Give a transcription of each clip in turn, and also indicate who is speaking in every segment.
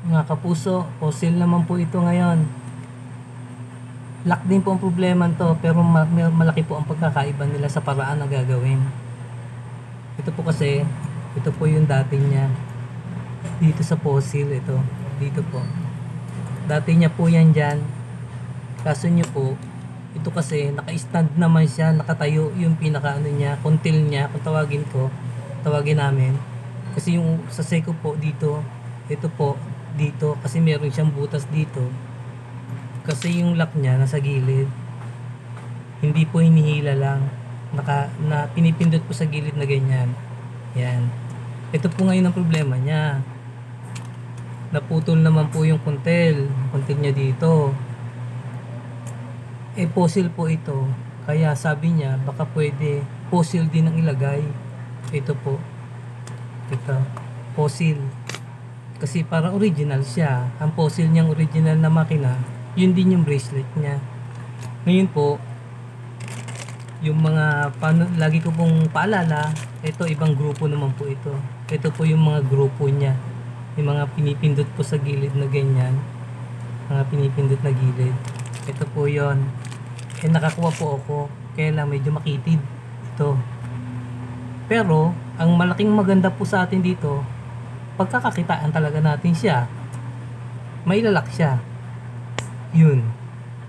Speaker 1: Mga kapuso, fossil naman po ito ngayon. Lock din po ang problema to, pero malaki po ang pagkakaiba nila sa paraan na gagawin. Ito po kasi, ito po yung dati niya. Dito sa fossil, ito. Dito po. Dati niya po yan dyan. Kaso nyo po, ito kasi naka-stand naman siya, nakatayo yung pinaka ano niya, kuntil niya, kung tawagin namin. Kasi yung sa Seiko po dito, ito po dito kasi meron siyang butas dito. Kasi yung lock niya nasa gilid. Hindi po hinihila lang. Na pinipindot po sa gilid na ganyan. Yan. Ito po ngayon ang problema niya. Naputol naman po yung kuntil niya dito. Fossil po ito. Kaya sabi niya baka pwede fossil din ang ilagay. Ito po. Ito. Fossil. Kasi parang original siya. Ang fossil niyang original na makina, yun din yung bracelet niya. Ngayon po, yung mga lagi ko pong paalala, ito ibang grupo naman po ito. Ito po yung mga grupo niya. Yung mga pinipindot po sa gilid na ganyan. Mga pinipindot na gilid. Ito po yon. Nakakuha po ako. Kaya lang medyo makitid. Ito. Pero, ang malaking maganda po sa atin dito, pagkakakitaan talaga natin siya, may lalak siya. Yun.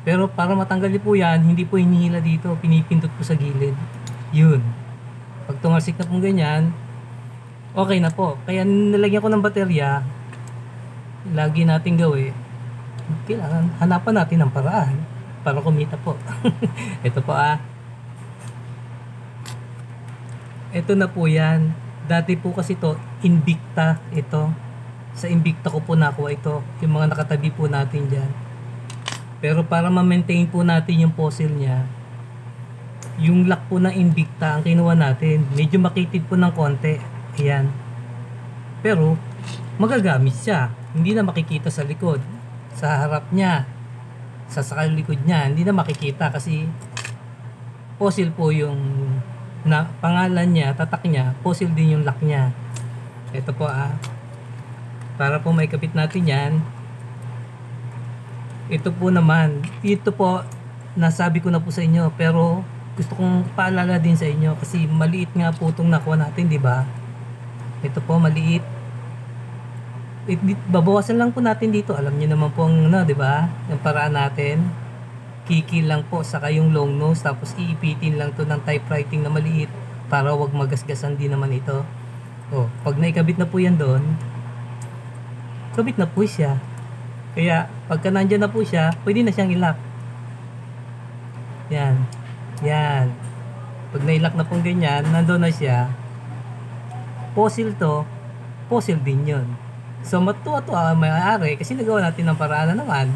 Speaker 1: Pero para matanggal po yan, hindi po hinihila dito, pinipindot po sa gilid. Yun. Pag tumalsik na pong ganyan, okay na po. Kaya nilagyan ko ng baterya, lagi natin gawin, kailangan hanapan natin ng paraan para kumita po. Ito po ito na po yan. Dati po kasi to Invicta ito. Sa Invicta ko po nakuha ito. Yung mga nakatabi po natin dyan. Pero para ma-maintain po natin yung fossil niya, yung lock po ng Invicta ang kinuha natin. Medyo makitid po ng konti. Ayan. Pero magagamit siya. Hindi na makikita sa likod. Sa harap niya. Sa likod niya. Hindi na makikita kasi fossil po yung na pangalan niya, tatak niya, fossil din yung lock niya. Ito po para po may kapit natin yan. Ito po naman, ito po nasabi ko na po sa inyo, pero gusto kong paalala din sa inyo kasi maliit nga po itong nakuha natin, di ba? Ito po maliit. Babawasan lang po natin dito. Alam niyo naman po ang di ba? Yung paraan natin. Kikil lang po saka yung long nose, tapos iipitin lang to ng typewriting na maliit para wag magasgasan din naman ito. Pag naikabit na po yan doon, kabit na po siya. Kaya pagka nandyan na po siya, pwede na siyang ilock. Yan. Yan. Pag nailock na pong ganyan, nandoon na siya. Fossil to, fossil din yun. So matuwa-tuwa may-ari kasi nagawa natin ng paraan na naman.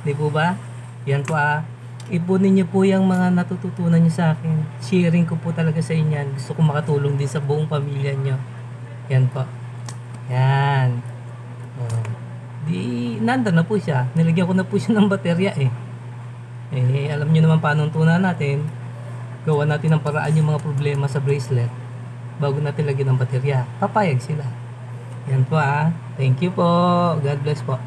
Speaker 1: Di po ba? Yan po ipunin niyo po yung mga natututunan niyo sa akin. Sharing ko po talaga sa inyo yan. Gusto ko makatulong din sa buong pamilya niyo. Yan po. Yan. Nandun na po siya. Nilagyan ko na po siya ng baterya alam niyo naman paano tunan natin. Gawa natin ng paraan yung mga problema sa bracelet bago natin lagyan ng baterya. Papayag sila. Yan po Thank you po. God bless po.